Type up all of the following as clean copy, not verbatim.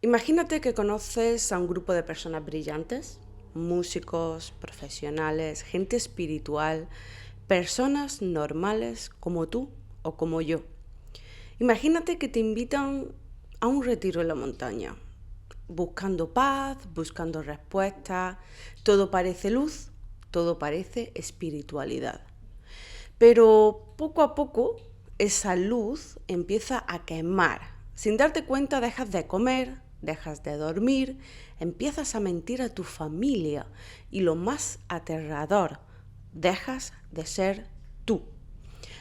Imagínate que conoces a un grupo de personas brillantes, músicos, profesionales, gente espiritual, personas normales como tú o como yo. Imagínate que te invitan a un retiro en la montaña, buscando paz, buscando respuestas, todo parece luz, todo parece espiritualidad. Pero poco a poco esa luz empieza a quemar. Sin darte cuenta dejas de comer, dejas de dormir, empiezas a mentir a tu familia y lo más aterrador, dejas de ser tú.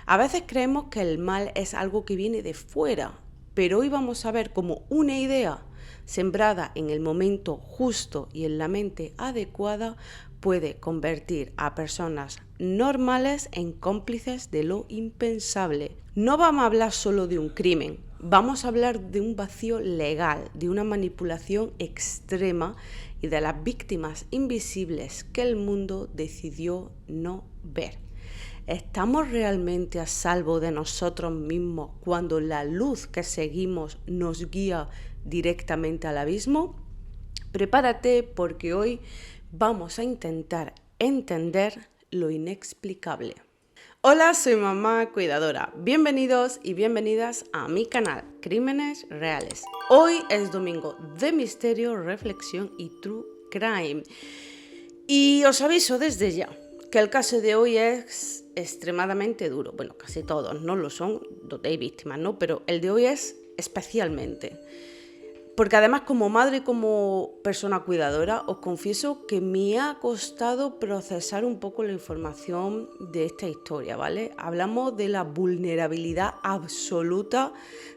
A veces creemos que el mal es algo que viene de fuera, pero hoy vamos a ver cómo una idea sembrada en el momento justo y en la mente adecuada puede convertir a personas normales en cómplices de lo impensable. No vamos a hablar solo de un crimen, vamos a hablar de un vacío legal, de una manipulación extrema y de las víctimas invisibles que el mundo decidió no ver. ¿Estamos realmente a salvo de nosotros mismos cuando la luz que seguimos nos guía directamente al abismo? Prepárate porque hoy vamos a intentar entender lo inexplicable. Hola, soy Mamá Cuidadora. Bienvenidos y bienvenidas a mi canal Crímenes Reales. Hoy es domingo de misterio, reflexión y true crime. Y os aviso desde ya que el caso de hoy es extremadamente duro. Bueno, casi todos no lo son, donde hay víctimas, ¿no? Pero el de hoy es especialmente. Porque además como madre y como persona cuidadora os confieso que me ha costado procesar un poco la información de esta historia, ¿vale? Hablamos de la vulnerabilidad absoluta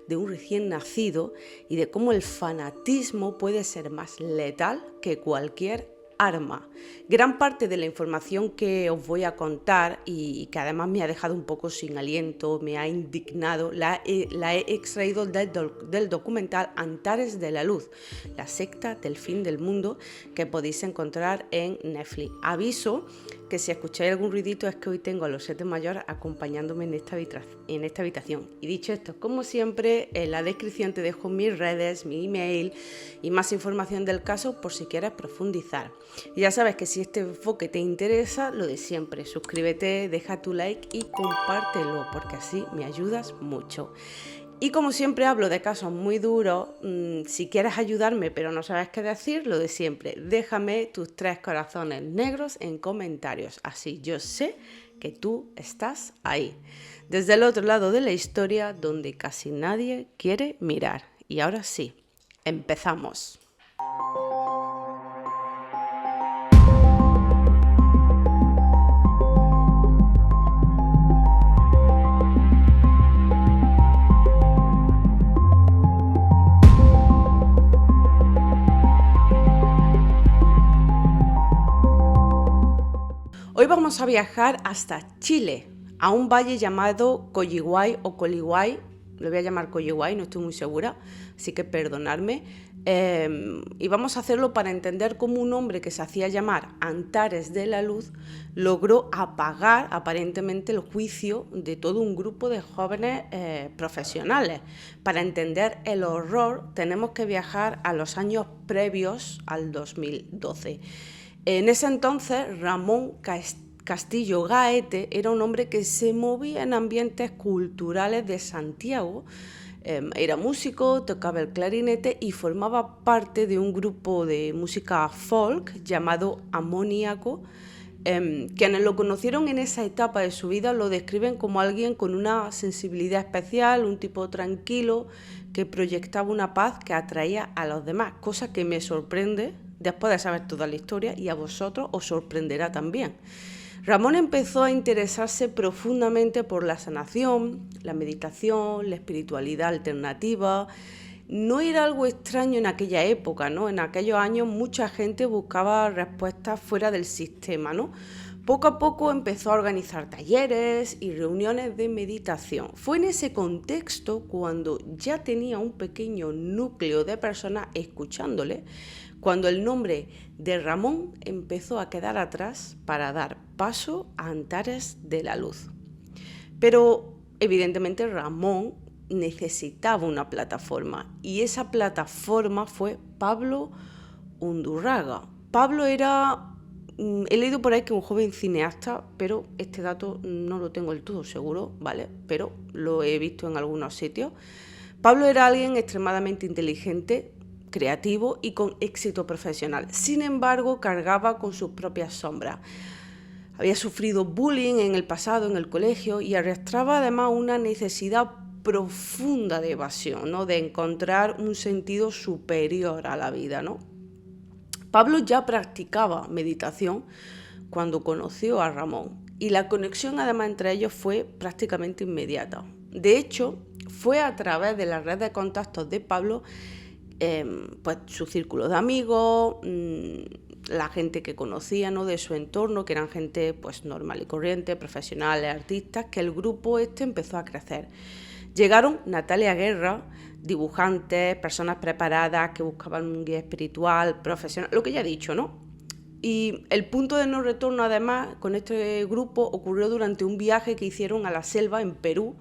de un recién nacido y de cómo el fanatismo puede ser más letal que cualquier arma. Gran parte de la información que os voy a contar y que además me ha dejado un poco sin aliento, me ha indignado, la he extraído del documental Antares de la Luz, la secta del fin del mundo, que podéis encontrar en Netflix. Aviso que si escucháis algún ruidito es que hoy tengo a los 7 mayores acompañándome en esta habitación. Y dicho esto, como siempre, en la descripción te dejo mis redes, mi email y más información del caso por si quieres profundizar. Y ya sabes que si este enfoque te interesa, lo de siempre, suscríbete, deja tu like y compártelo porque así me ayudas mucho. Y como siempre hablo de casos muy duros, si quieres ayudarme pero no sabes qué decir, lo de siempre, déjame tus 3 corazones negros en comentarios, así yo sé que tú estás ahí, desde el otro lado de la historia donde casi nadie quiere mirar. Y ahora sí, empezamos. Hoy vamos a viajar hasta Chile, a un valle llamado Coyihuay o Coliguay, lo voy a llamar Coyihuay, no estoy muy segura, así que perdonadme. Y vamos a hacerlo para entender cómo un hombre que se hacía llamar Antares de la Luz logró apagar aparentemente el juicio de todo un grupo de jóvenes profesionales. Para entender el horror tenemos que viajar a los años previos al 2012. En ese entonces, Ramón Castillo Gaete era un hombre que se movía en ambientes culturales de Santiago, era músico, tocaba el clarinete y formaba parte de un grupo de música folk llamado Amoníaco. Quienes lo conocieron en esa etapa de su vida lo describen como alguien con una sensibilidad especial, un tipo tranquilo que proyectaba una paz que atraía a los demás, cosa que me sorprende después de saber toda la historia y a vosotros os sorprenderá también. Ramón empezó a interesarse profundamente por la sanación, la meditación, la espiritualidad alternativa. No era algo extraño en aquella época, ¿no? En aquellos años mucha gente buscaba respuestas fuera del sistema, ¿no? Poco a poco empezó a organizar talleres y reuniones de meditación. Fue en ese contexto cuando ya tenía un pequeño núcleo de personas escuchándole, cuando el nombre de Ramón empezó a quedar atrás para dar paso a Antares de la Luz. Pero evidentemente Ramón necesitaba una plataforma, y esa plataforma fue Pablo Undurraga. Pablo era, he leído por ahí que un joven cineasta, pero este dato no lo tengo del todo seguro, ¿vale? Pero lo he visto en algunos sitios. Pablo era alguien extremadamente inteligente, creativo y con éxito profesional. Sin embargo, cargaba con sus propias sombras. Había sufrido bullying en el pasado, en el colegio, y arrastraba además una necesidad profunda de evasión, ¿no? De encontrar un sentido superior a la vida, ¿no? Pablo ya practicaba meditación cuando conoció a Ramón, y la conexión además entre ellos fue prácticamente inmediata. De hecho, fue a través de la red de contactos de Pablo, pues su círculo de amigos, la gente que conocía, ¿no? De su entorno, que eran gente pues normal y corriente, profesionales, artistas, que el grupo empezó a crecer. Llegaron Natalia Guerra, dibujantes, personas preparadas que buscaban un guía espiritual, profesional, lo que ya he dicho, ¿no? Y el punto de no retorno, además, con este grupo ocurrió durante un viaje que hicieron a la selva en Perú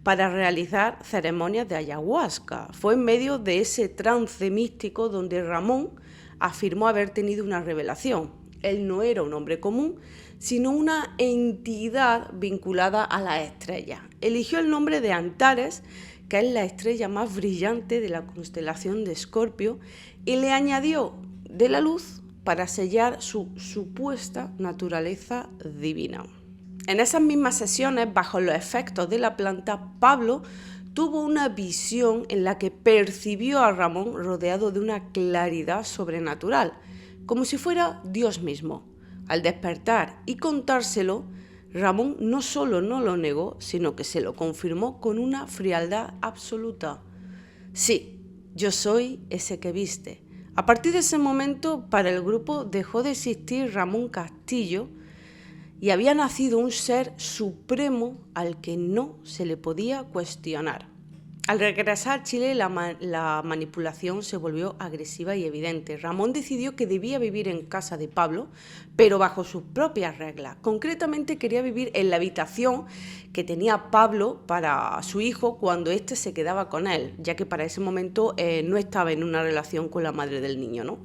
para realizar ceremonias de ayahuasca. Fue en medio de ese trance místico donde Ramón afirmó haber tenido una revelación. Él no era un hombre común, sino una entidad vinculada a las estrellas. Eligió el nombre de Antares, que es la estrella más brillante de la constelación de Escorpio, y le añadió de la luz para sellar su supuesta naturaleza divina. En esas mismas sesiones, bajo los efectos de la planta, Pablo tuvo una visión en la que percibió a Ramón rodeado de una claridad sobrenatural, como si fuera Dios mismo. Al despertar y contárselo, Ramón no solo no lo negó, sino que se lo confirmó con una frialdad absoluta. Sí, yo soy ese que viste. A partir de ese momento, para el grupo dejó de existir Ramón Castillo y había nacido un ser supremo al que no se le podía cuestionar. Al regresar a Chile, la manipulación se volvió agresiva y evidente. Ramón decidió que debía vivir en casa de Pablo, pero bajo sus propias reglas. Concretamente quería vivir en la habitación que tenía Pablo para su hijo cuando éste se quedaba con él, ya que para ese momento no estaba en una relación con la madre del niño, ¿no?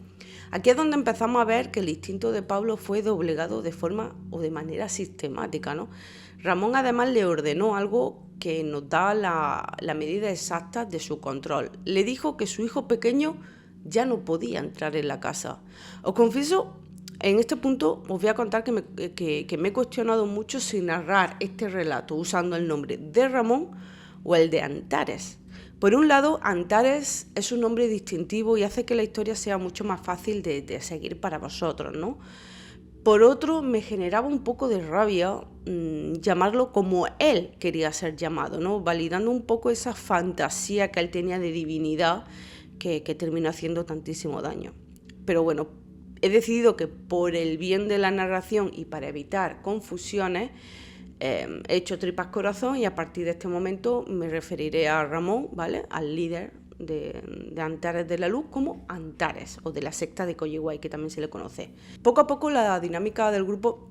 Aquí es donde empezamos a ver que el instinto de Pablo fue doblegado de forma o de manera sistemática, ¿no? Ramón además le ordenó algo que nos da la medida exacta de su control. Le dijo que su hijo pequeño ya no podía entrar en la casa. Os confieso, en este punto os voy a contar que me he cuestionado mucho si narrar este relato usando el nombre de Ramón o el de Antares. Por un lado, Antares es un nombre distintivo y hace que la historia sea mucho más fácil de seguir para vosotros, ¿no? Por otro, me generaba un poco de rabia llamarlo como él quería ser llamado, ¿no? Validando un poco esa fantasía que él tenía de divinidad que terminó haciendo tantísimo daño. Pero bueno, he decidido que por el bien de la narración y para evitar confusiones, he hecho tripas corazón y a partir de este momento me referiré a Ramón, ¿vale? Al líder de Antares de la Luz como Antares, o de la secta de Coyihuay, que también se le conoce. Poco a poco la dinámica del grupo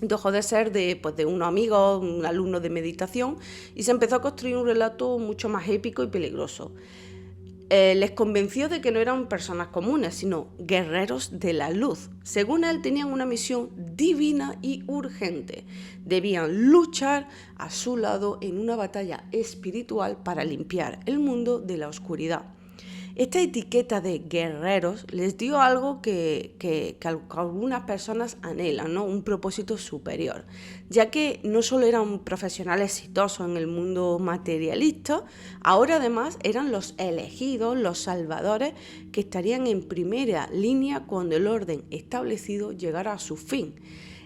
dejó de ser de unos amigos, un alumno de meditación, y se empezó a construir un relato mucho más épico y peligroso. Les convenció de que no eran personas comunes, sino guerreros de la luz. Según él, tenían una misión divina y urgente. Debían luchar a su lado en una batalla espiritual para limpiar el mundo de la oscuridad. Esta etiqueta de guerreros les dio algo que algunas personas anhelan, ¿no? Un propósito superior, ya que no solo eran profesionales exitosos en el mundo materialista, ahora además eran los elegidos, los salvadores, que estarían en primera línea cuando el orden establecido llegara a su fin.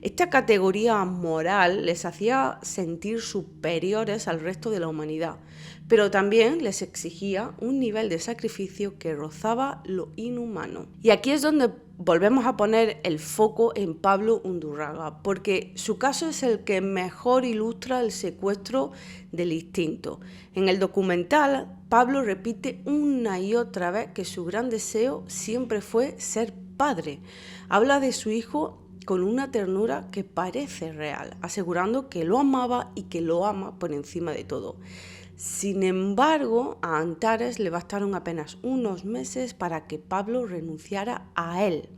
Esta categoría moral les hacía sentir superiores al resto de la humanidad, pero también les exigía un nivel de sacrificio que rozaba lo inhumano. Y aquí es donde volvemos a poner el foco en Pablo Undurraga, porque su caso es el que mejor ilustra el secuestro del instinto. En el documental, Pablo repite una y otra vez que su gran deseo siempre fue ser padre. Habla de su hijo con una ternura que parece real, asegurando que lo amaba y que lo ama por encima de todo. Sin embargo, a Antares le bastaron apenas unos meses para que Pablo renunciara a él.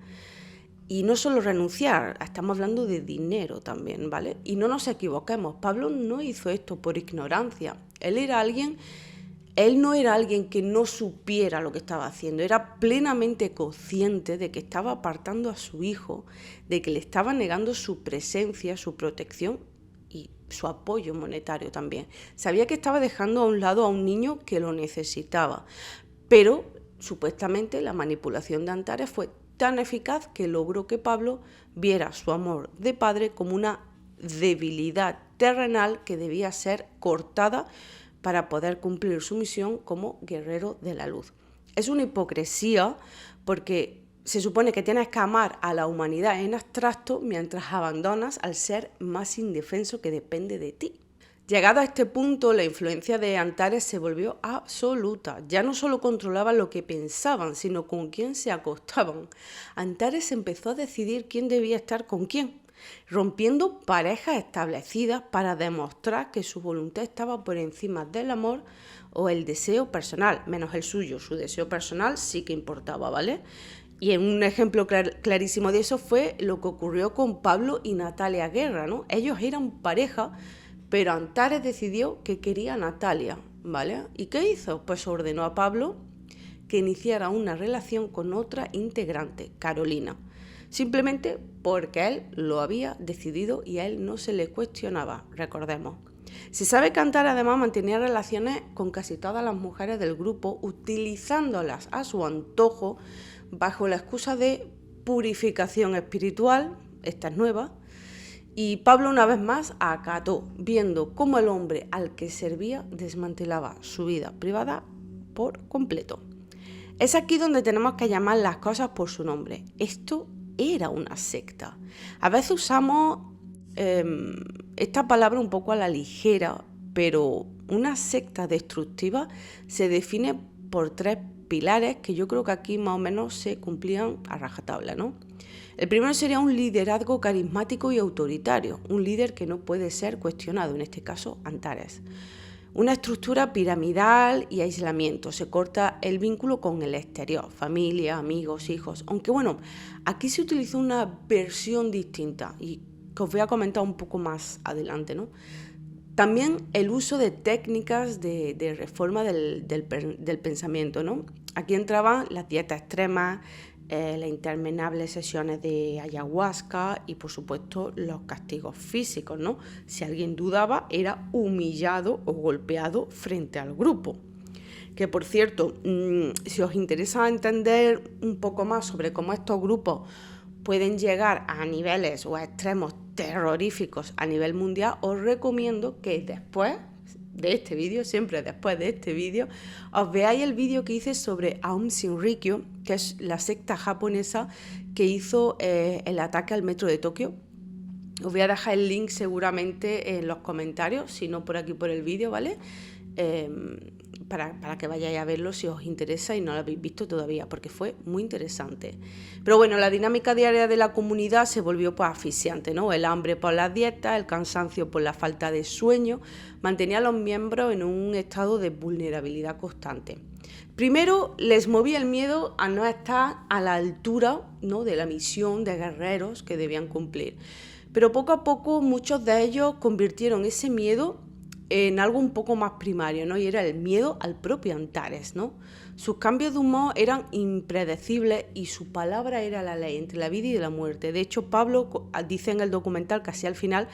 Y no solo renunciar, estamos hablando de dinero también, ¿vale? Y no nos equivoquemos, Pablo no hizo esto por ignorancia. Él no era alguien que no supiera lo que estaba haciendo, era plenamente consciente de que estaba apartando a su hijo, de que le estaba negando su presencia, su protección y su apoyo monetario también. Sabía que estaba dejando a un lado a un niño que lo necesitaba, pero supuestamente la manipulación de Antares fue tan eficaz que logró que Pablo viera su amor de padre como una debilidad terrenal que debía ser cortada para poder cumplir su misión como guerrero de la luz. Es una hipocresía porque se supone que tienes que amar a la humanidad en abstracto mientras abandonas al ser más indefenso que depende de ti. Llegado a este punto, la influencia de Antares se volvió absoluta. Ya no solo controlaba lo que pensaban, sino con quién se acostaban. Antares empezó a decidir quién debía estar con quién, rompiendo parejas establecidas para demostrar que su voluntad estaba por encima del amor o el deseo personal, menos el suyo. Su deseo personal sí que importaba, ¿vale? Y un ejemplo clarísimo de eso fue lo que ocurrió con Pablo y Natalia Guerra, ¿no? Ellos eran pareja, pero Antares decidió que quería a Natalia, ¿vale? ¿Y qué hizo? Pues ordenó a Pablo que iniciara una relación con otra integrante, Carolina, simplemente porque él lo había decidido y a él no se le cuestionaba, recordemos. Se sabe que Antares además mantenía relaciones con casi todas las mujeres del grupo, utilizándolas a su antojo bajo la excusa de purificación espiritual, esta es nueva, y Pablo una vez más acató, viendo cómo el hombre al que servía desmantelaba su vida privada por completo. Es aquí donde tenemos que llamar las cosas por su nombre. Esto era una secta. A veces usamos esta palabra un poco a la ligera, pero una secta destructiva se define por tres pilares que yo creo que aquí más o menos se cumplían a rajatabla, ¿no? El primero sería un liderazgo carismático y autoritario, un líder que no puede ser cuestionado, en este caso Antares. Una estructura piramidal y aislamiento, se corta el vínculo con el exterior, familia, amigos, hijos, aunque bueno, aquí se utilizó una versión distinta y que os voy a comentar un poco más adelante, ¿no? También el uso de técnicas de reforma del pensamiento, ¿no? Aquí entraban las dietas extremas, las interminables sesiones de ayahuasca y, por supuesto, los castigos físicos, ¿no? Si alguien dudaba, era humillado o golpeado frente al grupo. Que, por cierto, si os interesa entender un poco más sobre cómo estos grupos pueden llegar a niveles o a extremos terroríficos a nivel mundial, os recomiendo que después de este vídeo, siempre después de este vídeo, os veáis el vídeo que hice sobre Aum Shinrikyo, que es la secta japonesa que hizo el ataque al metro de Tokio. Os voy a dejar el link seguramente en los comentarios, si no por aquí por el vídeo, ¿vale? Para que vayáis a verlo si os interesa y no lo habéis visto todavía, porque fue muy interesante. Pero bueno, la dinámica diaria de la comunidad se volvió pues asfixiante, ¿no? El hambre por las dietas, el cansancio por la falta de sueño, mantenía a los miembros en un estado de vulnerabilidad constante. Primero les movía el miedo a no estar a la altura, ¿no?, de la misión de guerreros que debían cumplir. Pero poco a poco muchos de ellos convirtieron ese miedo en algo un poco más primario, ¿no? Y era el miedo al propio Antares, ¿no? Sus cambios de humor eran impredecibles y su palabra era la ley entre la vida y la muerte. De hecho, Pablo dice en el documental, casi al final,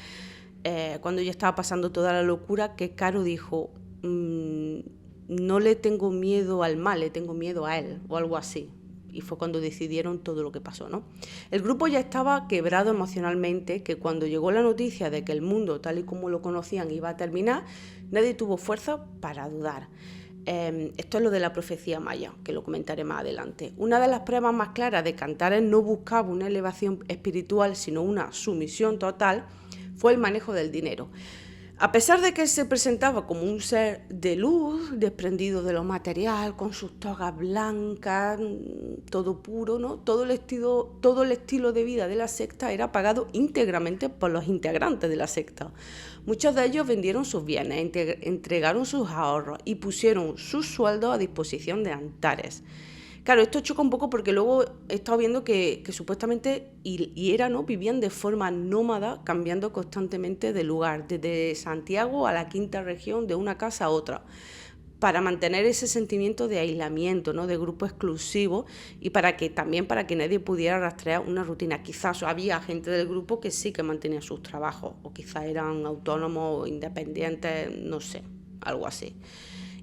cuando ya estaba pasando toda la locura, que Caro dijo, no le tengo miedo al mal, le tengo miedo a él, o algo así. Y fue cuando decidieron todo lo que pasó, ¿no? El grupo ya estaba quebrado emocionalmente, que cuando llegó la noticia de que el mundo, tal y como lo conocían, iba a terminar, nadie tuvo fuerza para dudar. Esto es lo de la profecía maya, que lo comentaré más adelante. Una de las pruebas más claras de que Antares no buscaba una elevación espiritual, sino una sumisión total, fue el manejo del dinero. A pesar de que él se presentaba como un ser de luz, desprendido de lo material, con sus togas blancas, todo puro, ¿no? Todo el estilo de vida de la secta era pagado íntegramente por los integrantes de la secta. Muchos de ellos vendieron sus bienes, entregaron sus ahorros y pusieron sus sueldos a disposición de Antares. Claro, esto choca un poco porque luego he estado viendo que supuestamente ¿no? Vivían de forma nómada, cambiando constantemente de lugar, desde Santiago a la quinta región, de una casa a otra, para mantener ese sentimiento de aislamiento, ¿no? De grupo exclusivo, y para que nadie pudiera rastrear una rutina. Quizás había gente del grupo que sí que mantenía sus trabajos, o quizás eran autónomos o independientes, no sé, algo así.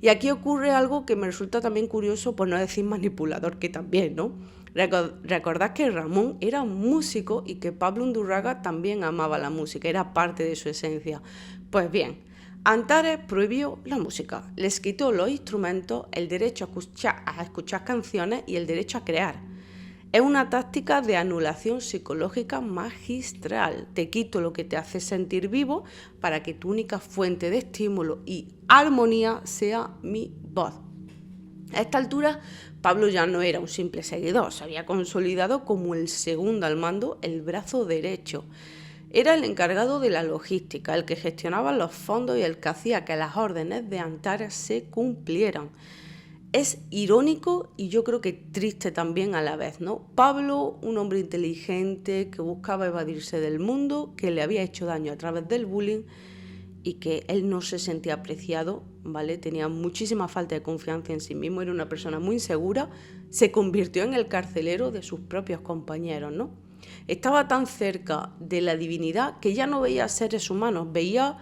Y aquí ocurre algo que me resulta también curioso, por no decir manipulador, que también, ¿no? Recordad que Ramón era un músico y que Pablo Undurraga también amaba la música, era parte de su esencia. Pues bien, Antares prohibió la música, les quitó los instrumentos, el derecho a escuchar canciones y el derecho a crear. Es una táctica de anulación psicológica magistral. Te quito lo que te hace sentir vivo para que tu única fuente de estímulo y armonía sea mi voz. A esta altura, Pablo ya no era un simple seguidor, se había consolidado como el segundo al mando, el brazo derecho. Era el encargado de la logística, el que gestionaba los fondos y el que hacía que las órdenes de Antares se cumplieran. Es irónico y yo creo que triste también a la vez, ¿no? Pablo, un hombre inteligente que buscaba evadirse del mundo, que le había hecho daño a través del bullying y que él no se sentía apreciado, ¿vale? Tenía muchísima falta de confianza en sí mismo, era una persona muy insegura, se convirtió en el carcelero de sus propios compañeros, ¿no? Estaba tan cerca de la divinidad que ya no veía seres humanos, veía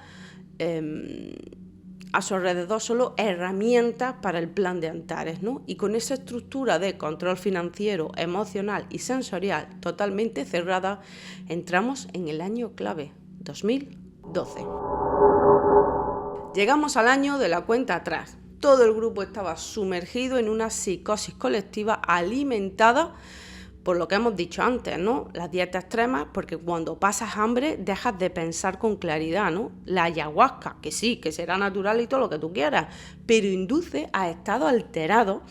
a su alrededor solo herramientas para el plan de Antares, ¿no? Y con esa estructura de control financiero, emocional y sensorial totalmente cerrada, entramos en el año clave, 2012. Llegamos al año de la cuenta atrás. Todo el grupo estaba sumergido en una psicosis colectiva alimentada por lo que hemos dicho antes, ¿no? Las dietas extremas, porque cuando pasas hambre dejas de pensar con claridad, ¿no? La ayahuasca, que sí, que será natural y todo lo que tú quieras, pero induce a estados alterados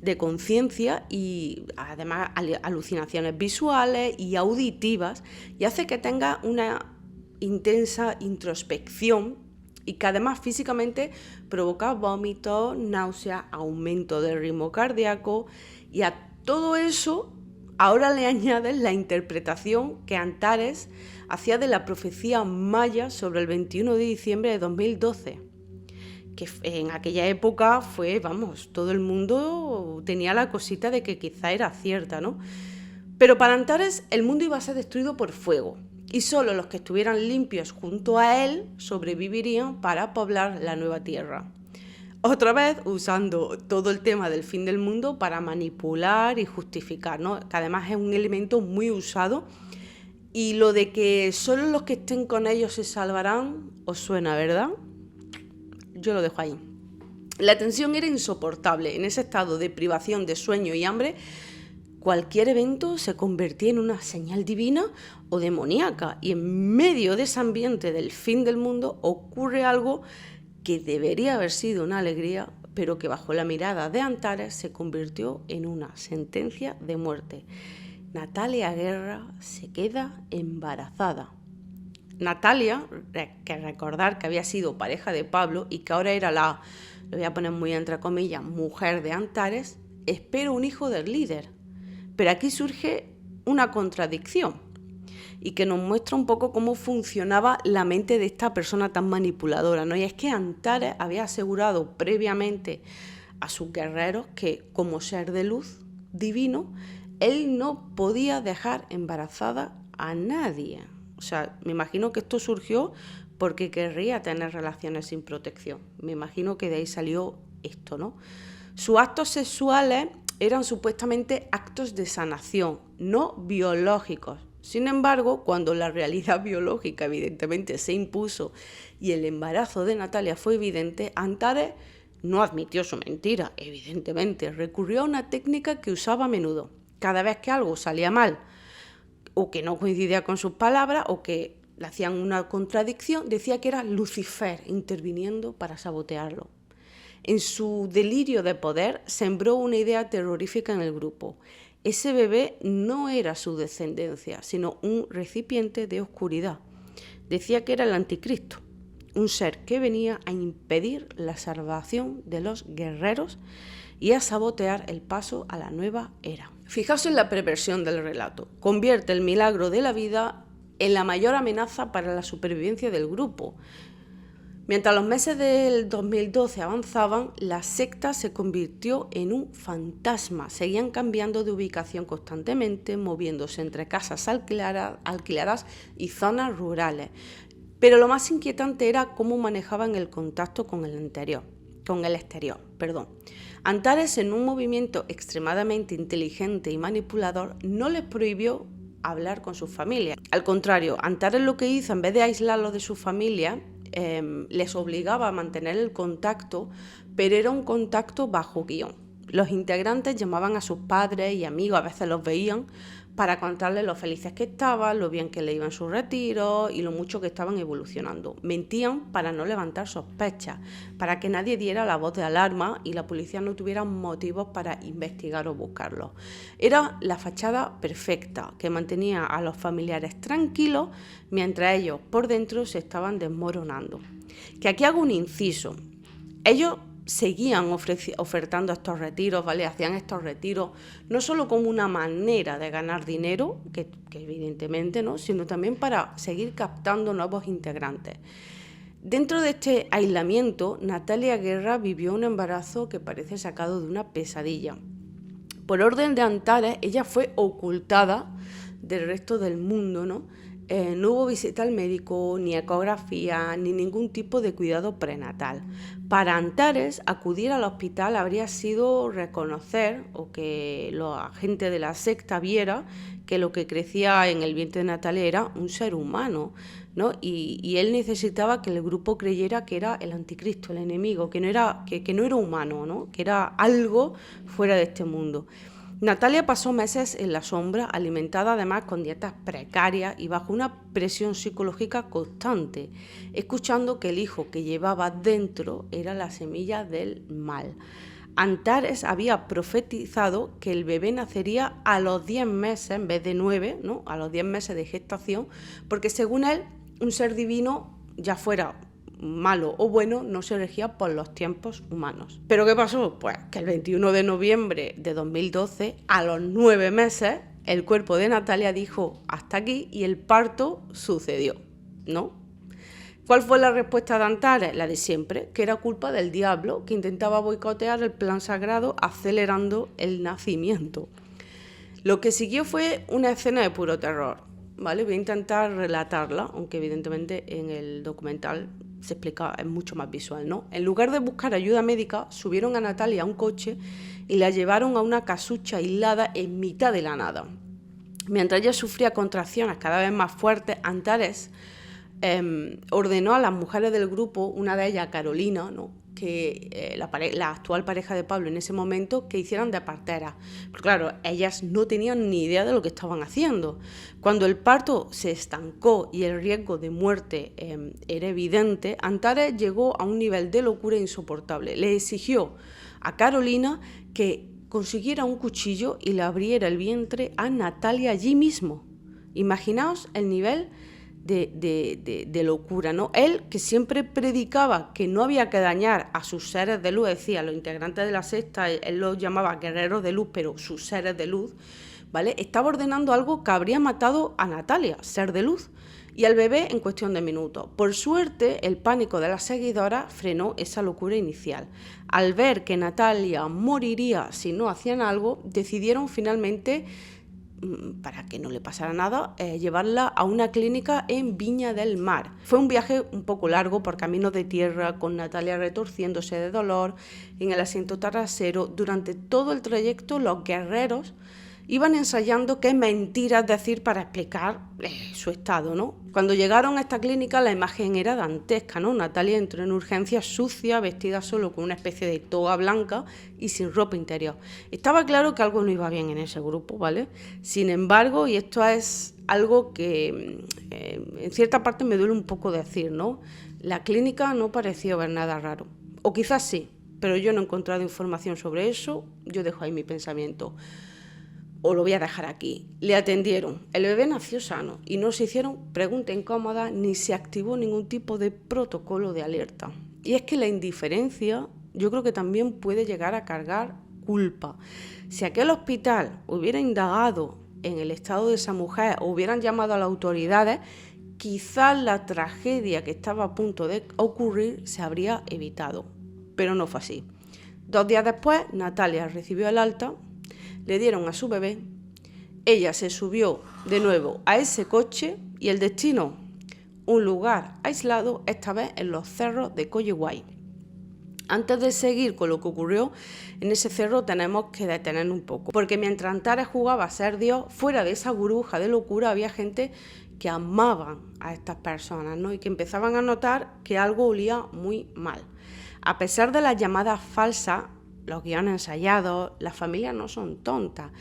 de conciencia y además alucinaciones visuales y auditivas, y hace que tengas una intensa introspección y que además físicamente provoca vómitos, náuseas, aumento del ritmo cardíaco, y a todo eso ahora le añades la interpretación que Antares hacía de la profecía maya sobre el 21 de diciembre de 2012, que en aquella época fue, todo el mundo tenía la cosita de que quizá era cierta, ¿no? Pero para Antares el mundo iba a ser destruido por fuego y solo los que estuvieran limpios junto a él sobrevivirían para poblar la nueva tierra. Otra vez usando todo el tema del fin del mundo para manipular y justificar, ¿no? Que además es un elemento muy usado, y lo de que solo los que estén con ellos se salvarán, os suena, ¿verdad? Yo lo dejo ahí. La tensión era insoportable. En ese estado de privación de sueño y hambre, cualquier evento se convertía en una señal divina o demoníaca, y en medio de ese ambiente del fin del mundo ocurre algo que debería haber sido una alegría, pero que bajo la mirada de Antares se convirtió en una sentencia de muerte. Natalia Guerra se queda embarazada. Natalia, que recordar que había sido pareja de Pablo y que ahora era lo voy a poner muy entre comillas, mujer de Antares, espera un hijo del líder. Pero aquí surge una contradicción, y que nos muestra un poco cómo funcionaba la mente de esta persona tan manipuladora, ¿no? Y es que Antares había asegurado previamente a sus guerreros que, como ser de luz divino, él no podía dejar embarazada a nadie. O sea, me imagino que esto surgió porque querría tener relaciones sin protección. Me imagino que de ahí salió esto, ¿no? Sus actos sexuales eran supuestamente actos de sanación, no biológicos. Sin embargo, cuando la realidad biológica evidentemente se impuso y el embarazo de Natalia fue evidente, Antares no admitió su mentira, evidentemente. Recurrió a una técnica que usaba a menudo. Cada vez que algo salía mal, o que no coincidía con sus palabras, o que le hacían una contradicción, decía que era Lucifer interviniendo para sabotearlo. En su delirio de poder sembró una idea terrorífica en el grupo. Ese bebé no era su descendencia, sino un recipiente de oscuridad. Decía que era el anticristo, un ser que venía a impedir la salvación de los guerreros y a sabotear el paso a la nueva era. Fijaos en la perversión del relato. Convierte el milagro de la vida en la mayor amenaza para la supervivencia del grupo. Mientras los meses del 2012 avanzaban, la secta se convirtió en un fantasma. Seguían cambiando de ubicación constantemente, moviéndose entre casas alquiladas y zonas rurales. Pero lo más inquietante era cómo manejaban el contacto con el exterior. Antares, en un movimiento extremadamente inteligente y manipulador, no les prohibió hablar con sus familias. Al contrario, Antares lo que hizo, en vez de aislarlos de su familia, les obligaba a mantener el contacto, pero era un contacto bajo guión. Los integrantes llamaban a sus padres y amigos, a veces los veían, para contarles lo felices que estaban, lo bien que le iban sus retiros y lo mucho que estaban evolucionando. Mentían para no levantar sospechas, para que nadie diera la voz de alarma y la policía no tuviera motivos para investigar o buscarlos. Era la fachada perfecta que mantenía a los familiares tranquilos mientras ellos por dentro se estaban desmoronando. Que aquí hago un inciso. Ellos seguían ofertando estos retiros, ¿vale? Hacían estos retiros no solo como una manera de ganar dinero, que evidentemente no, sino también para seguir captando nuevos integrantes. Dentro de este aislamiento, Natalia Guerra vivió un embarazo que parece sacado de una pesadilla. Por orden de Antares, ella fue ocultada del resto del mundo, ¿no? No hubo visita al médico, ni ecografía, ni ningún tipo de cuidado prenatal. Para Antares, acudir al hospital habría sido reconocer o que la gente de la secta viera que lo que crecía en el vientre de Natalia era un ser humano, ¿no? Y él necesitaba que el grupo creyera que era el anticristo, el enemigo, que no era humano, ¿no? Que era algo fuera de este mundo. Natalia pasó meses en la sombra, alimentada además con dietas precarias y bajo una presión psicológica constante, escuchando que el hijo que llevaba dentro era la semilla del mal. Antares había profetizado que el bebé nacería a los 10 meses en vez de 9, ¿no? A los 10 meses de gestación, porque según él, un ser divino, ya fuera malo o bueno, no se regía por los tiempos humanos. ¿Pero qué pasó? Pues que el 21 de noviembre de 2012, a los 9 meses, el cuerpo de Natalia dijo hasta aquí y el parto sucedió, ¿no? ¿Cuál fue la respuesta de Antares? La de siempre, que era culpa del diablo, que intentaba boicotear el plan sagrado acelerando el nacimiento. Lo que siguió fue una escena de puro terror, ¿vale? Voy a intentar relatarla, aunque evidentemente en el documental se explica, es mucho más visual, ¿no? En lugar de buscar ayuda médica, subieron a Natalia a un coche y la llevaron a una casucha aislada en mitad de la nada. Mientras ella sufría contracciones cada vez más fuertes, Antares ordenó a las mujeres del grupo, una de ellas Carolina, ¿no? Que la actual pareja de Pablo en ese momento, que hicieran de parteras. Pero claro, ellas no tenían ni idea de lo que estaban haciendo. Cuando el parto se estancó y el riesgo de muerte era evidente, Antares llegó a un nivel de locura insoportable. Le exigió a Carolina que consiguiera un cuchillo y le abriera el vientre a Natalia allí mismo. Imaginaos el nivel de locura, ¿no? Él, que siempre predicaba que no había que dañar a sus seres de luz, decía, los integrantes de la secta, él los llamaba guerreros de luz, pero sus seres de luz, ¿vale? Estaba ordenando algo que habría matado a Natalia, ser de luz, y al bebé en cuestión de minutos. Por suerte, el pánico de las seguidoras frenó esa locura inicial. Al ver que Natalia moriría si no hacían algo, decidieron finalmente, para que no le pasara nada, llevarla a una clínica en Viña del Mar. Fue un viaje un poco largo por caminos de tierra, con Natalia retorciéndose de dolor en el asiento trasero. Durante todo el trayecto, los guerreros iban ensayando qué mentiras decir para explicar su estado, ¿no? Cuando llegaron a esta clínica, la imagen era dantesca, ¿no? Natalia entró en urgencias sucia, vestida solo con una especie de toga blanca y sin ropa interior. Estaba claro que algo no iba bien en ese grupo, ¿vale? Sin embargo, y esto es algo que en cierta parte me duele un poco decir, ¿no? La clínica no parecía ver nada raro, o quizás sí, pero yo no he encontrado información sobre eso, yo dejo ahí mi pensamiento. O lo voy a dejar aquí. Le atendieron, el bebé nació sano y no se hicieron preguntas incómodas ni se activó ningún tipo de protocolo de alerta. Y es que la indiferencia yo creo que también puede llegar a cargar culpa. Si aquel hospital hubiera indagado en el estado de esa mujer o hubieran llamado a las autoridades, quizás la tragedia que estaba a punto de ocurrir se habría evitado. Pero no fue así. 2 días después, Natalia recibió el alta, le dieron a su bebé, ella se subió de nuevo a ese coche y el destino, un lugar aislado, esta vez en los cerros de Coyihuay. Antes de seguir con lo que ocurrió en ese cerro tenemos que detenernos un poco, porque mientras Antares jugaba a ser Dios, fuera de esa burbuja de locura había gente que amaban a estas personas, ¿no? Y que empezaban a notar que algo olía muy mal. A pesar de las llamadas falsas, los guiones ensayados, las familias no son tontas.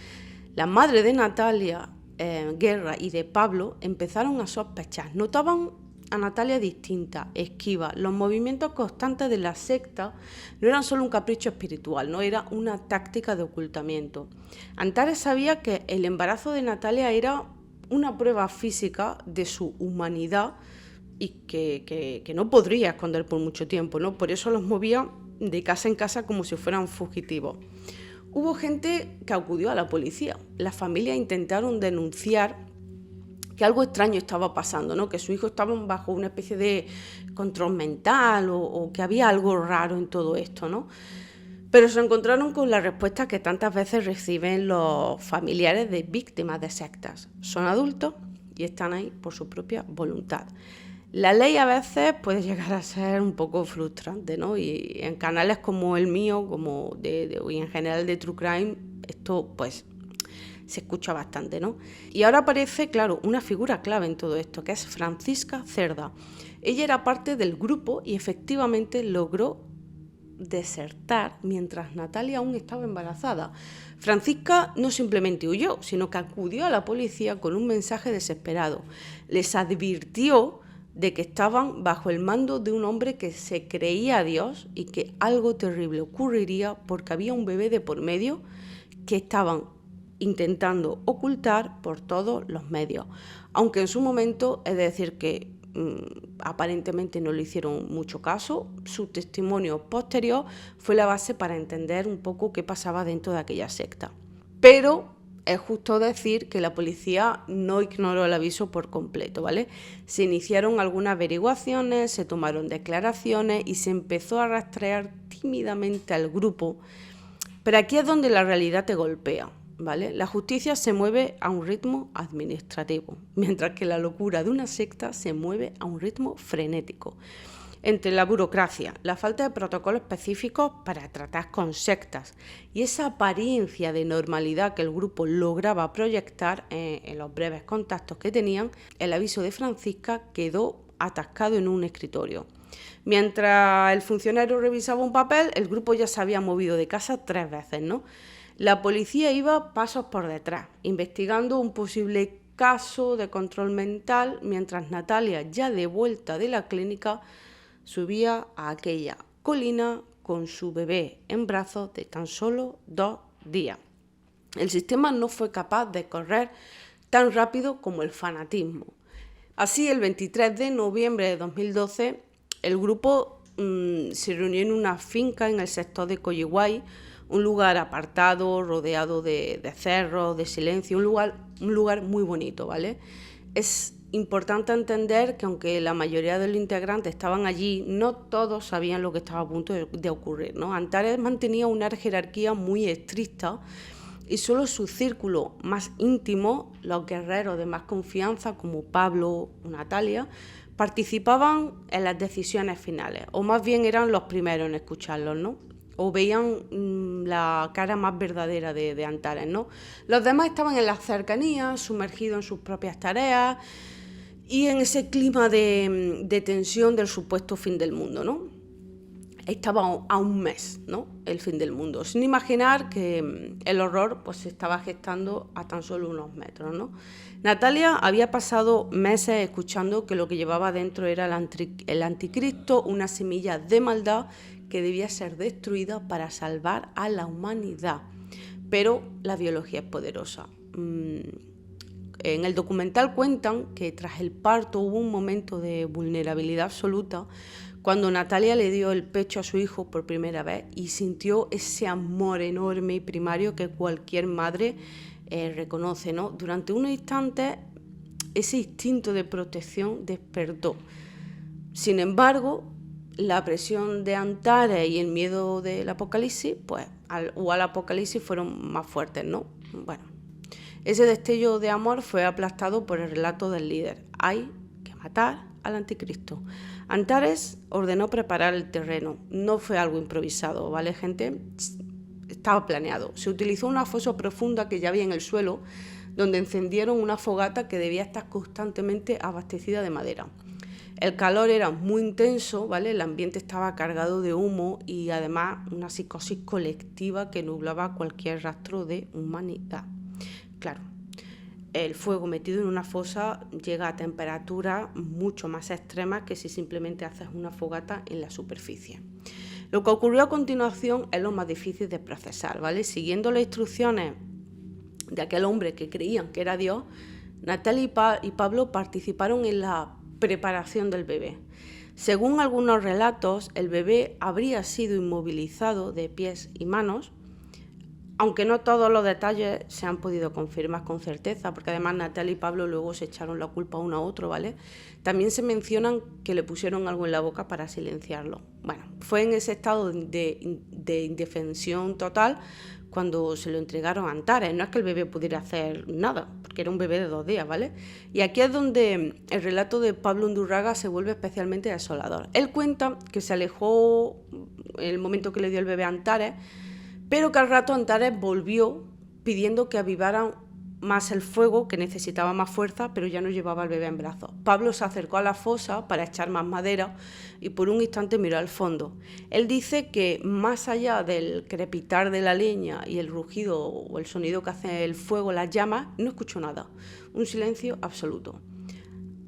Las madres de Natalia Guerra y de Pablo empezaron a sospechar. Notaban a Natalia distinta, esquiva. Los movimientos constantes de la secta no eran solo un capricho espiritual, no era una táctica de ocultamiento. Antares sabía que el embarazo de Natalia era una prueba física de su humanidad y que no podría esconder por mucho tiempo, ¿no? Por eso los movía de casa en casa como si fueran fugitivos. Hubo gente que acudió a la policía. Las familias intentaron denunciar que algo extraño estaba pasando, ¿no? Que su hijo estaba bajo una especie de control mental o que había algo raro en todo esto, ¿no? Pero se encontraron con la respuesta que tantas veces reciben los familiares de víctimas de sectas. Son adultos y están ahí por su propia voluntad. La ley a veces puede llegar a ser un poco frustrante, ¿no? Y en canales como el mío, y en general de True Crime, esto pues se escucha bastante, ¿no? Y ahora aparece, claro, una figura clave en todo esto, que es Francisca Cerda. Ella era parte del grupo y efectivamente logró desertar mientras Natalia aún estaba embarazada. Francisca no simplemente huyó, sino que acudió a la policía con un mensaje desesperado. Les advirtió de que estaban bajo el mando de un hombre que se creía Dios y que algo terrible ocurriría porque había un bebé de por medio que estaban intentando ocultar por todos los medios. Aunque en su momento, es decir que aparentemente no le hicieron mucho caso, su testimonio posterior fue la base para entender un poco qué pasaba dentro de aquella secta. Pero es justo decir que la policía no ignoró el aviso por completo, ¿vale? Se iniciaron algunas averiguaciones, se tomaron declaraciones y se empezó a rastrear tímidamente al grupo. Pero aquí es donde la realidad te golpea, ¿vale? La justicia se mueve a un ritmo administrativo, mientras que la locura de una secta se mueve a un ritmo frenético. Entre la burocracia, la falta de protocolos específicos para tratar con sectas y esa apariencia de normalidad que el grupo lograba proyectar en los breves contactos que tenían, el aviso de Francisca quedó atascado en un escritorio. Mientras el funcionario revisaba un papel, el grupo ya se había movido de casa 3 veces, ¿no? La policía iba pasos por detrás, investigando un posible caso de control mental, mientras Natalia, ya de vuelta de la clínica, subía a aquella colina con su bebé en brazos de tan solo 2 días. El sistema no fue capaz de correr tan rápido como el fanatismo. Así, el 23 de noviembre de 2012, el grupo se reunió en una finca en el sector de Coyihuay, un lugar apartado, rodeado de cerros, de silencio, un lugar muy bonito, ¿vale? Es importante entender que aunque la mayoría de los integrantes estaban allí, no todos sabían lo que estaba a punto de ocurrir, ¿no? Antares mantenía una jerarquía muy estricta y solo su círculo más íntimo, los guerreros de más confianza como Pablo o Natalia, participaban en las decisiones finales, o más bien eran los primeros en escucharlos, ¿no? O veían la cara más verdadera de Antares, ¿no? Los demás estaban en las cercanías, sumergidos en sus propias tareas y en ese clima de tensión del supuesto fin del mundo, ¿no? estaba a un mes, ¿no?, el fin del mundo, sin imaginar que el horror pues se estaba gestando a tan solo unos metros, ¿no? Natalia había pasado meses escuchando que lo que llevaba dentro era el anticristo, una semilla de maldad que debía ser destruida para salvar a la humanidad. Pero la biología es poderosa. En el documental cuentan que tras el parto hubo un momento de vulnerabilidad absoluta cuando Natalia le dio el pecho a su hijo por primera vez y sintió ese amor enorme y primario que cualquier madre reconoce, ¿no? Durante unos instantes ese instinto de protección despertó. Sin embargo, la presión de Antares y el miedo del apocalipsis, pues al apocalipsis fueron más fuertes, ¿no? Bueno, ese destello de amor fue aplastado por el relato del líder. Hay que matar al anticristo. Antares ordenó preparar el terreno. No fue algo improvisado, ¿vale, gente? Estaba planeado. Se utilizó una fosa profunda que ya había en el suelo, donde encendieron una fogata que debía estar constantemente abastecida de madera. El calor era muy intenso, ¿vale? El ambiente estaba cargado de humo y además una psicosis colectiva que nublaba cualquier rastro de humanidad. Claro, el fuego metido en una fosa llega a temperaturas mucho más extremas que si simplemente haces una fogata en la superficie. Lo que ocurrió a continuación es lo más difícil de procesar, ¿vale? Siguiendo las instrucciones de aquel hombre que creían que era Dios, Natalia y Pablo participaron en la preparación del bebé. Según algunos relatos, el bebé habría sido inmovilizado de pies y manos, aunque no todos los detalles se han podido confirmar con certeza, porque además Natalia y Pablo luego se echaron la culpa uno a otro, ¿vale? También se mencionan que le pusieron algo en la boca para silenciarlo. Bueno, fue en ese estado de indefensión total cuando se lo entregaron a Antares. No es que el bebé pudiera hacer nada, porque era un bebé de 2 días, ¿vale? Y aquí es donde el relato de Pablo Undurraga se vuelve especialmente desolador. Él cuenta que se alejó en el momento que le dio el bebé a Antares, pero que al rato Antares volvió pidiendo que avivaran más el fuego, que necesitaba más fuerza, pero ya no llevaba al bebé en brazos. Pablo se acercó a la fosa para echar más madera y por un instante miró al fondo. Él dice que más allá del crepitar de la leña y el rugido o el sonido que hace el fuego, las llamas, no escuchó nada. Un silencio absoluto.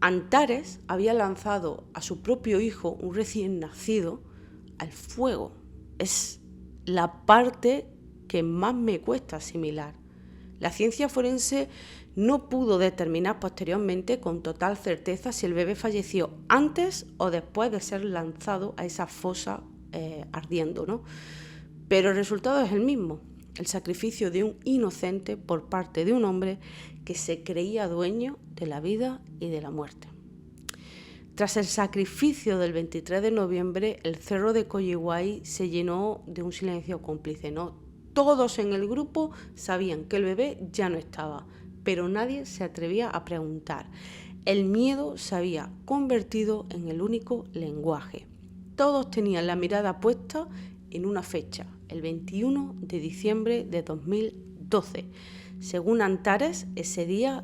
Antares había lanzado a su propio hijo, un recién nacido, al fuego. Es la parte que más me cuesta asimilar. La ciencia forense no pudo determinar posteriormente con total certeza si el bebé falleció antes o después de ser lanzado a esa fosa ardiendo, ¿no? Pero el resultado es el mismo, el sacrificio de un inocente por parte de un hombre que se creía dueño de la vida y de la muerte. Tras el sacrificio del 23 de noviembre, el cerro de Coyihuay se llenó de un silencio cómplice, ¿no? Todos en el grupo sabían que el bebé ya no estaba, pero nadie se atrevía a preguntar. El miedo se había convertido en el único lenguaje. Todos tenían la mirada puesta en una fecha, el 21 de diciembre de 2012. Según Antares, ese día,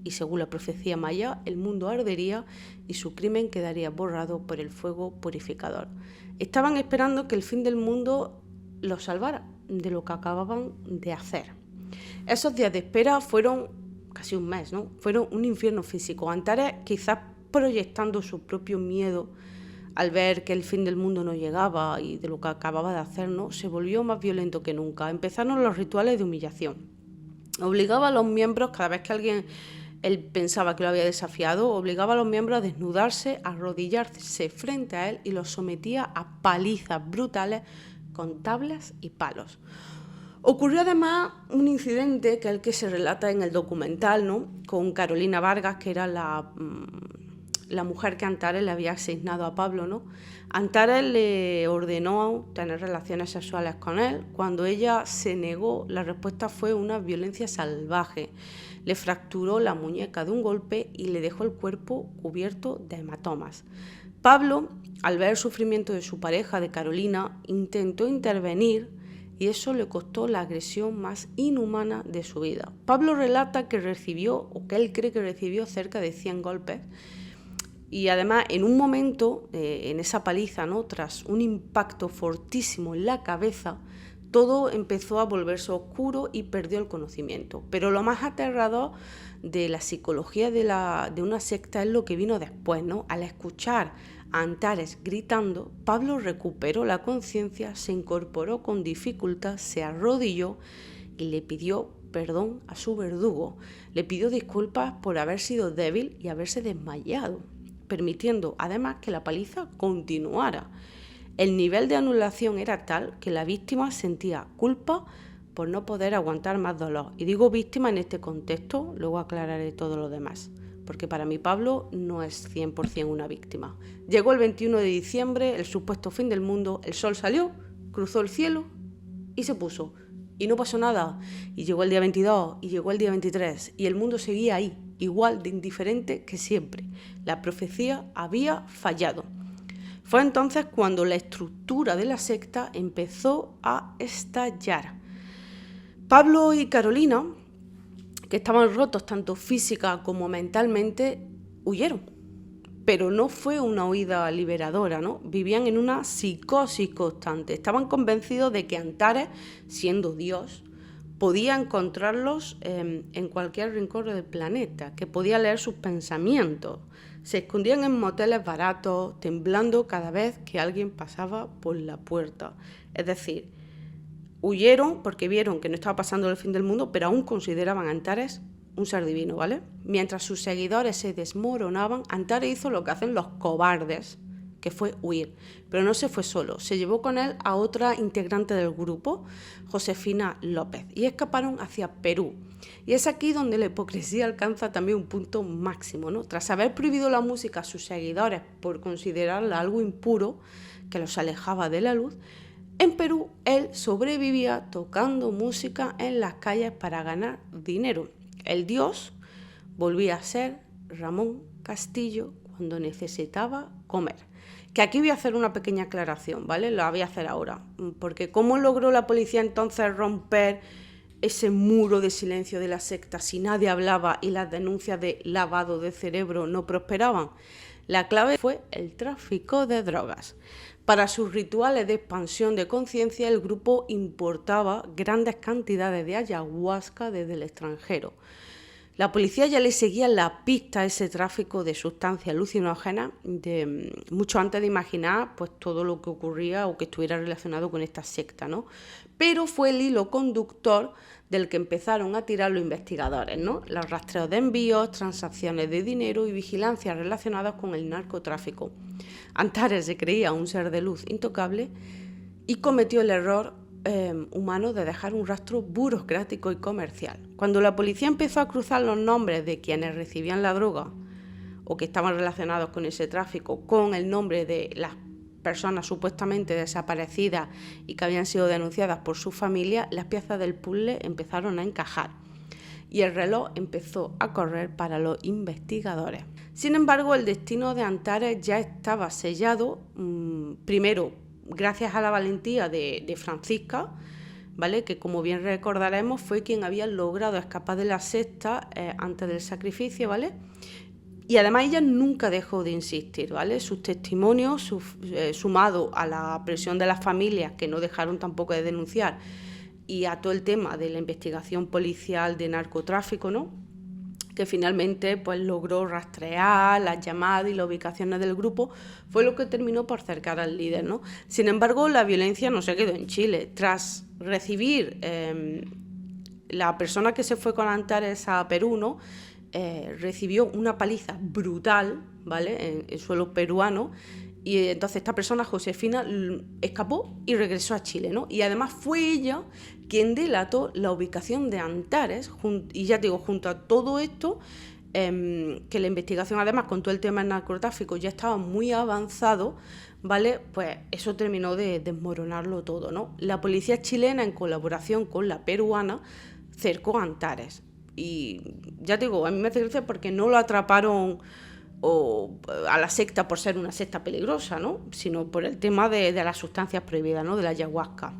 y según la profecía maya, el mundo ardería y su crimen quedaría borrado por el fuego purificador. Estaban esperando que el fin del mundo los salvara de lo que acababan de hacer. Esos días de espera fueron casi un mes, ¿no? Fueron un infierno físico. Antares, quizás proyectando su propio miedo al ver que el fin del mundo no llegaba y de lo que acababa de hacer, ¿no?, se volvió más violento que nunca. Empezaron los rituales de humillación. Obligaba a los miembros, cada vez que él pensaba que lo había desafiado, obligaba a los miembros a desnudarse, a arrodillarse frente a él y los sometía a palizas brutales con tablas y palos. Ocurrió además un incidente que es el que se relata en el documental, ¿no?, con Carolina Vargas, que era la mujer que Antares le había asignado a Pablo, ¿no? Antares le ordenó tener relaciones sexuales con él. Cuando ella se negó, la respuesta fue una violencia salvaje. Le fracturó la muñeca de un golpe y le dejó el cuerpo cubierto de hematomas. Pablo, al ver el sufrimiento de su pareja, de Carolina, intentó intervenir y eso le costó la agresión más inhumana de su vida. Pablo relata que recibió, o que él cree que recibió, cerca de 100 golpes. Y además, en un momento, en esa paliza, ¿no?, tras un impacto fortísimo en la cabeza, todo empezó a volverse oscuro y perdió el conocimiento. Pero lo más aterrador de la psicología de una secta es lo que vino después, ¿no? Al escuchar a Antares gritando, Pablo recuperó la conciencia, se incorporó con dificultad, se arrodilló y le pidió perdón a su verdugo. Le pidió disculpas por haber sido débil y haberse desmayado, permitiendo además que la paliza continuara. El nivel de anulación era tal que la víctima sentía culpa por no poder aguantar más dolor. Y digo víctima en este contexto, luego aclararé todo lo demás, porque para mí Pablo no es 100% una víctima. Llegó el 21 de diciembre, el supuesto fin del mundo, el sol salió, cruzó el cielo y se puso. Y no pasó nada. Y llegó el día 22, y llegó el día 23, y el mundo seguía ahí, igual de indiferente que siempre. La profecía había fallado. Fue entonces cuando la estructura de la secta empezó a estallar. Pablo y Carolina, que estaban rotos tanto física como mentalmente, huyeron. Pero no fue una huida liberadora, ¿no? Vivían en una psicosis constante. Estaban convencidos de que Antares, siendo Dios, podía encontrarlos en cualquier rincón del planeta, que podía leer sus pensamientos. Se escondían en moteles baratos, temblando cada vez que alguien pasaba por la puerta. Es decir, huyeron porque vieron que no estaba pasando el fin del mundo, pero aún consideraban a Antares un ser divino, ¿vale? Mientras sus seguidores se desmoronaban, Antares hizo lo que hacen los cobardes, que fue huir. Pero no se fue solo, se llevó con él a otra integrante del grupo, Josefina López, y escaparon hacia Perú. Y es aquí donde la hipocresía alcanza también un punto máximo, ¿no? Tras haber prohibido la música a sus seguidores por considerarla algo impuro, que los alejaba de la luz, en Perú él sobrevivía tocando música en las calles para ganar dinero. El dios volvía a ser Ramón Castillo cuando necesitaba comer. Que aquí voy a hacer una pequeña aclaración, ¿vale? La voy a hacer ahora. Porque ¿cómo logró la policía entonces romper ese muro de silencio de la secta si nadie hablaba y las denuncias de lavado de cerebro no prosperaban? La clave fue el tráfico de drogas. Para sus rituales de expansión de conciencia, el grupo importaba grandes cantidades de ayahuasca desde el extranjero. La policía ya le seguía la pista a ese tráfico de sustancias alucinógenas mucho antes de imaginar pues, todo lo que ocurría o que estuviera relacionado con esta secta, ¿no? Pero fue el hilo conductor del que empezaron a tirar los investigadores, ¿no? Los rastreos de envíos, transacciones de dinero y vigilancia relacionadas con el narcotráfico. Antares se creía un ser de luz intocable y cometió el error humano de dejar un rastro burocrático y comercial. Cuando la policía empezó a cruzar los nombres de quienes recibían la droga o que estaban relacionados con ese tráfico con el nombre de las personas supuestamente desaparecidas y que habían sido denunciadas por su familia, las piezas del puzzle empezaron a encajar y el reloj empezó a correr para los investigadores. Sin embargo, el destino de Antares ya estaba sellado, primero gracias a la valentía de Francisca, ¿vale? Que como bien recordaremos fue quien había logrado escapar de la secta antes del sacrificio, ¿vale? Y además ella nunca dejó de insistir, ¿vale? Sus testimonios, sumado a la presión de las familias que no dejaron tampoco de denunciar y a todo el tema de la investigación policial de narcotráfico, ¿no? Que finalmente pues, logró rastrear las llamadas y las ubicaciones del grupo, fue lo que terminó por cercar al líder, ¿no? Sin embargo, la violencia no se quedó en Chile. Tras recibir la persona que se fue con Antares a Perú, ¿no? Recibió una paliza brutal, ¿vale? En suelo peruano, y entonces esta persona, Josefina, escapó y regresó a Chile, ¿no? Y además fue ella quien delató la ubicación de Antares, y ya te digo, junto a todo esto, que la investigación además con todo el tema del narcotráfico ya estaba muy avanzado, ¿vale? Pues eso terminó de desmoronarlo todo, ¿no? La policía chilena, en colaboración con la peruana, cercó a Antares. Y ya te digo, a mí me hace gracia porque no lo atraparon a la secta por ser una secta peligrosa, ¿no? Sino por el tema de las sustancias prohibidas, ¿no? De la ayahuasca.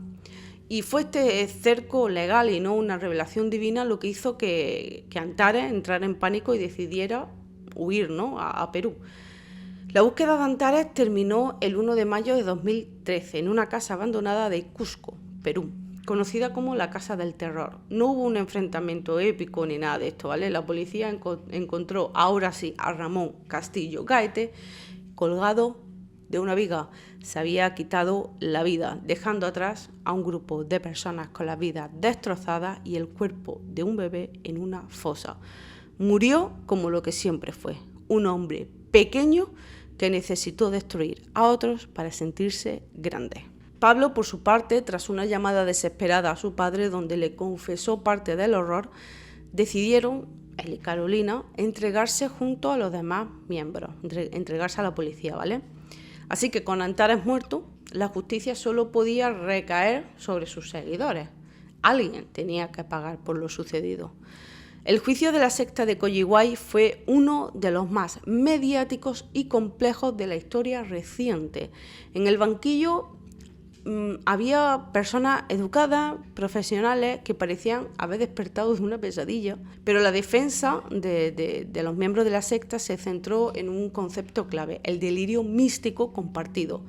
Y fue este cerco legal y no una revelación divina lo que hizo que Antares entrara en pánico y decidiera huir, ¿no? a Perú. La búsqueda de Antares terminó el 1 de mayo de 2013 en una casa abandonada de Cusco, Perú, conocida como la Casa del Terror. No hubo un enfrentamiento épico ni nada de esto, ¿vale? La policía encontró, ahora sí, a Ramón Castillo Gaete colgado de una viga. Se había quitado la vida, dejando atrás a un grupo de personas con las vidas destrozadas y el cuerpo de un bebé en una fosa. Murió como lo que siempre fue, un hombre pequeño que necesitó destruir a otros para sentirse grande. Pablo, por su parte, tras una llamada desesperada a su padre donde le confesó parte del horror, decidieron, él y Carolina, entregarse junto a los demás miembros, entregarse a la policía, ¿vale? Así que con Antares muerto, la justicia solo podía recaer sobre sus seguidores. Alguien tenía que pagar por lo sucedido. El juicio de la secta de Coyihuay fue uno de los más mediáticos y complejos de la historia reciente. En el banquillo había personas educadas, profesionales, que parecían haber despertado de una pesadilla, pero la defensa de los miembros de la secta se centró en un concepto clave, el delirio místico compartido.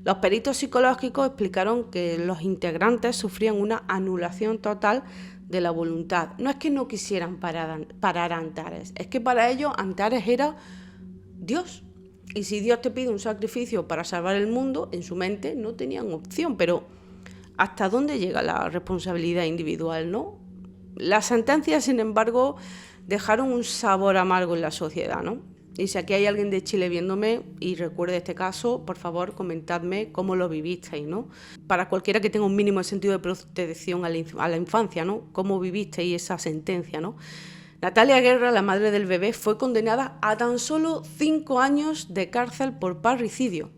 Los peritos psicológicos explicaron que los integrantes sufrían una anulación total de la voluntad. No es que no quisieran parar a Antares, es que para ellos Antares era Dios. Y si Dios te pide un sacrificio para salvar el mundo, en su mente no tenían opción. Pero ¿hasta dónde llega la responsabilidad individual, no? Las sentencias, sin embargo, dejaron un sabor amargo en la sociedad, ¿no? Y si aquí hay alguien de Chile viéndome y recuerde este caso, por favor, comentadme cómo lo vivisteis, ¿no? Para cualquiera que tenga un mínimo de sentido de protección a la infancia, ¿no? ¿Cómo vivisteis esa sentencia, no? Natalia Guerra, la madre del bebé, fue condenada a tan solo 5 años de cárcel por parricidio.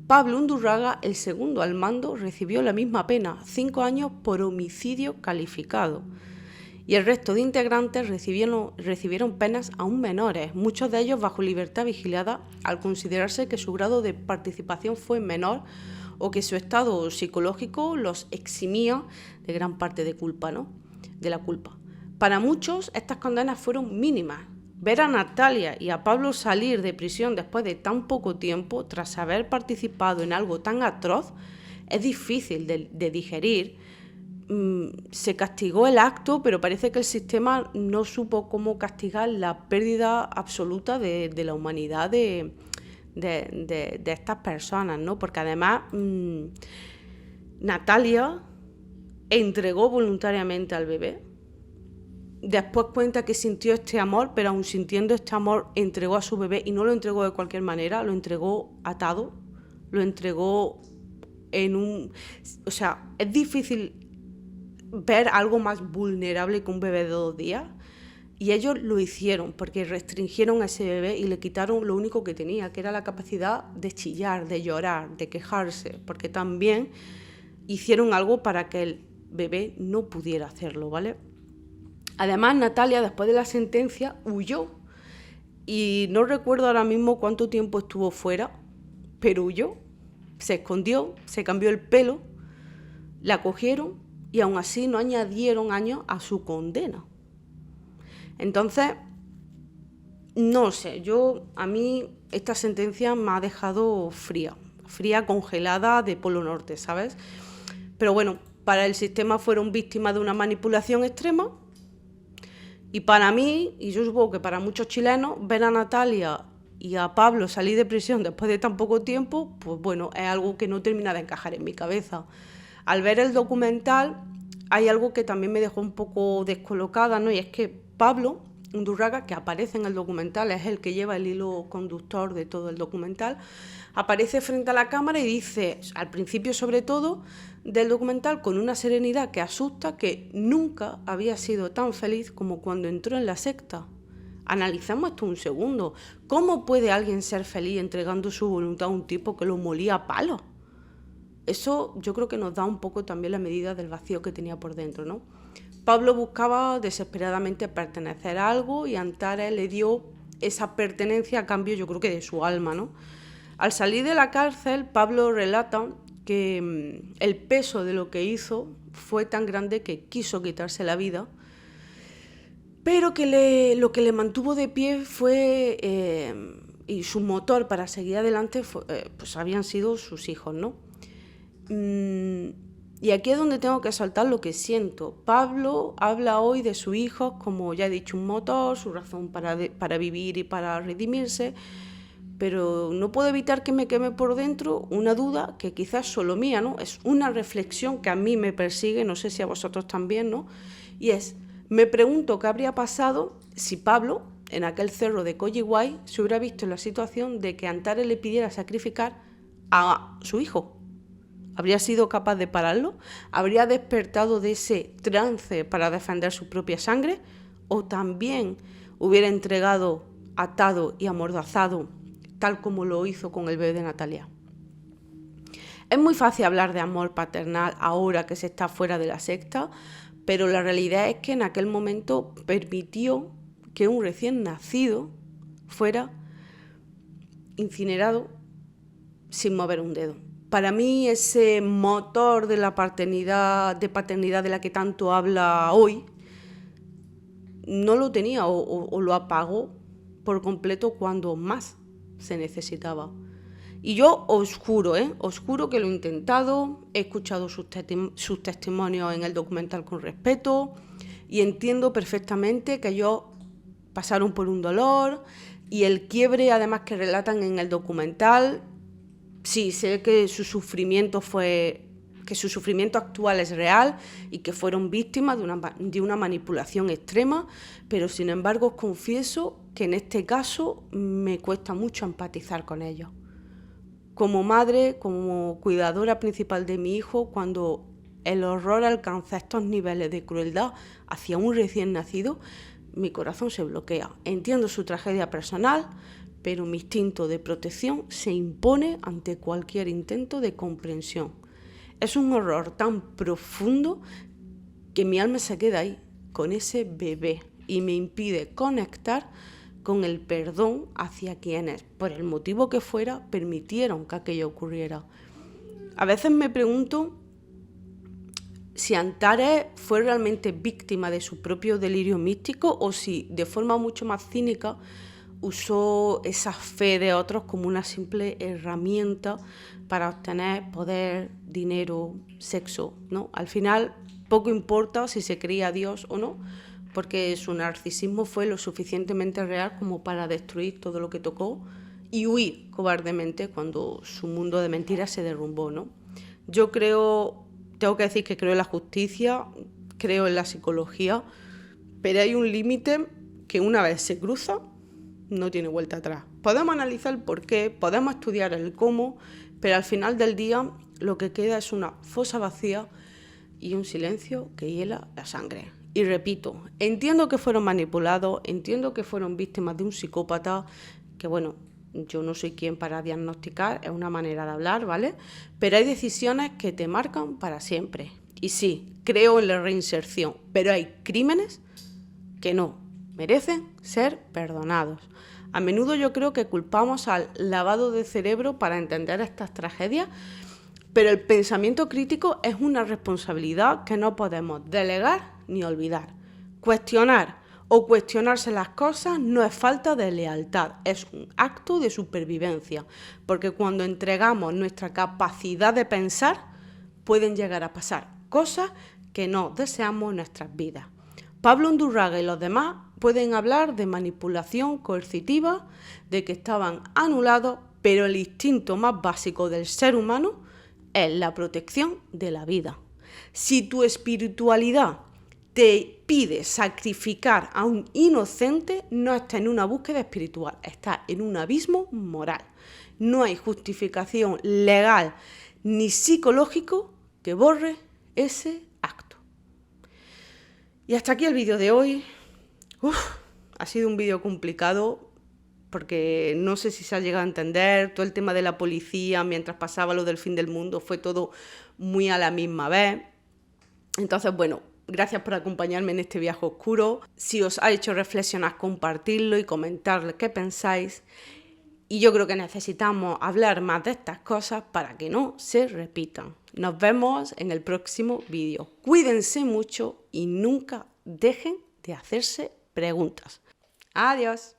Pablo Undurraga, el segundo al mando, recibió la misma pena, 5 años por homicidio calificado. Y el resto de integrantes recibieron penas aún menores, muchos de ellos bajo libertad vigilada, al considerarse que su grado de participación fue menor o que su estado psicológico los eximía de gran parte de la culpa. Para muchos, estas condenas fueron mínimas. Ver a Natalia y a Pablo salir de prisión después de tan poco tiempo, tras haber participado en algo tan atroz, es difícil de digerir. Se castigó el acto, pero parece que el sistema no supo cómo castigar la pérdida absoluta de la humanidad de estas personas, ¿no? Porque además Natalia entregó voluntariamente al bebé. Después cuenta que sintió este amor, pero aun sintiendo este amor entregó a su bebé, y no lo entregó de cualquier manera, lo entregó atado, lo entregó en un... O sea, es difícil ver algo más vulnerable que un bebé de 2 días, y ellos lo hicieron porque restringieron a ese bebé y le quitaron lo único que tenía, que era la capacidad de chillar, de llorar, de quejarse, porque también hicieron algo para que el bebé no pudiera hacerlo, ¿vale? Además, Natalia, después de la sentencia, huyó. Y no recuerdo ahora mismo cuánto tiempo estuvo fuera, pero huyó. Se escondió, se cambió el pelo, la cogieron y aún así no añadieron años a su condena. Entonces, no sé, a mí esta sentencia me ha dejado fría, congelada de Polo Norte, ¿sabes? Pero bueno, para el sistema fueron víctimas de una manipulación extrema. Y para mí, y yo supongo que para muchos chilenos, ver a Natalia y a Pablo salir de prisión después de tan poco tiempo, pues bueno, es algo que no termina de encajar en mi cabeza. Al ver el documental, hay algo que también me dejó un poco descolocada, ¿no? Y es que Pablo Undurraga, que aparece en el documental, es el que lleva el hilo conductor de todo el documental, aparece frente a la cámara y dice, al principio sobre todo del documental, con una serenidad que asusta, que nunca había sido tan feliz como cuando entró en la secta. Analizamos esto un segundo. ¿Cómo puede alguien ser feliz entregando su voluntad a un tipo que lo molía a palos? Eso yo creo que nos da un poco también la medida del vacío que tenía por dentro, ¿no? Pablo buscaba desesperadamente pertenecer a algo y Antares le dio esa pertenencia a cambio, yo creo que de su alma, ¿no? Al salir de la cárcel, Pablo relata que el peso de lo que hizo fue tan grande que quiso quitarse la vida, pero que lo que le mantuvo de pie fue y su motor para seguir adelante pues habían sido sus hijos, ¿no? Y aquí es donde tengo que saltar lo que siento. Pablo habla hoy de su hijo, como ya he dicho, un motor, su razón para vivir y para redimirse, pero no puedo evitar que me queme por dentro una duda que quizás solo mía, ¿no? Es una reflexión que a mí me persigue, no sé si a vosotros también, ¿no? Y es, me pregunto qué habría pasado si Pablo, en aquel cerro de Coyihuay, se hubiera visto en la situación de que Antares le pidiera sacrificar a su hijo. ¿Habría sido capaz de pararlo? ¿Habría despertado de ese trance para defender su propia sangre? ¿O también hubiera entregado, atado y amordazado, tal como lo hizo con el bebé de Natalia? Es muy fácil hablar de amor paternal ahora que se está fuera de la secta, pero la realidad es que en aquel momento permitió que un recién nacido fuera incinerado sin mover un dedo. Para mí ese motor de la paternidad de la que tanto habla hoy, no lo tenía o lo apagó por completo cuando más se necesitaba. Y yo os juro que lo he intentado, he escuchado sus testimonios en el documental con respeto y entiendo perfectamente que ellos pasaron por un dolor y el quiebre además que relatan en el documental. Sí, sé que su sufrimiento actual es real y que fueron víctimas de una manipulación extrema, pero sin embargo os confieso que en este caso me cuesta mucho empatizar con ellos. Como madre, como cuidadora principal de mi hijo, cuando el horror alcanza estos niveles de crueldad hacia un recién nacido, mi corazón se bloquea. Entiendo su tragedia personal, pero mi instinto de protección se impone ante cualquier intento de comprensión. Es un horror tan profundo que mi alma se queda ahí, con ese bebé, y me impide conectar con el perdón hacia quienes, por el motivo que fuera, permitieron que aquello ocurriera. A veces me pregunto si Antares fue realmente víctima de su propio delirio místico o si, de forma mucho más cínica, usó esa fe de otros como una simple herramienta para obtener poder, dinero, sexo, ¿no? Al final, poco importa si se creía a Dios o no, porque su narcisismo fue lo suficientemente real como para destruir todo lo que tocó y huir cobardemente cuando su mundo de mentiras se derrumbó, ¿no? Yo tengo que decir que creo en la justicia, creo en la psicología, pero hay un límite que una vez se cruza, no tiene vuelta atrás. Podemos analizar el por qué, podemos estudiar el cómo, pero al final del día lo que queda es una fosa vacía y un silencio que hiela la sangre. Y repito, entiendo que fueron manipulados, entiendo que fueron víctimas de un psicópata, que bueno, yo no soy quien para diagnosticar, es una manera de hablar, ¿vale? Pero hay decisiones que te marcan para siempre. Y sí, creo en la reinserción, pero hay crímenes que no merecen ser perdonados. A menudo yo creo que culpamos al lavado de cerebro para entender estas tragedias, pero el pensamiento crítico es una responsabilidad que no podemos delegar ni olvidar. Cuestionar o cuestionarse las cosas no es falta de lealtad, es un acto de supervivencia, porque cuando entregamos nuestra capacidad de pensar, pueden llegar a pasar cosas que no deseamos en nuestras vidas. Pablo Undurraga y los demás pueden hablar de manipulación coercitiva, de que estaban anulados, pero el instinto más básico del ser humano es la protección de la vida. Si tu espiritualidad te pide sacrificar a un inocente, no estás en una búsqueda espiritual, estás en un abismo moral. No hay justificación legal ni psicológico que borre ese acto. Y hasta aquí el vídeo de hoy. Ha sido un vídeo complicado porque no sé si se ha llegado a entender. Todo el tema de la policía mientras pasaba lo del fin del mundo fue todo muy a la misma vez. Entonces, bueno, gracias por acompañarme en este viaje oscuro. Si os ha hecho reflexionar, compartirlo y comentarle qué pensáis. Y yo creo que necesitamos hablar más de estas cosas para que no se repitan. Nos vemos en el próximo vídeo. Cuídense mucho y nunca dejen de hacerse preguntas. Adiós.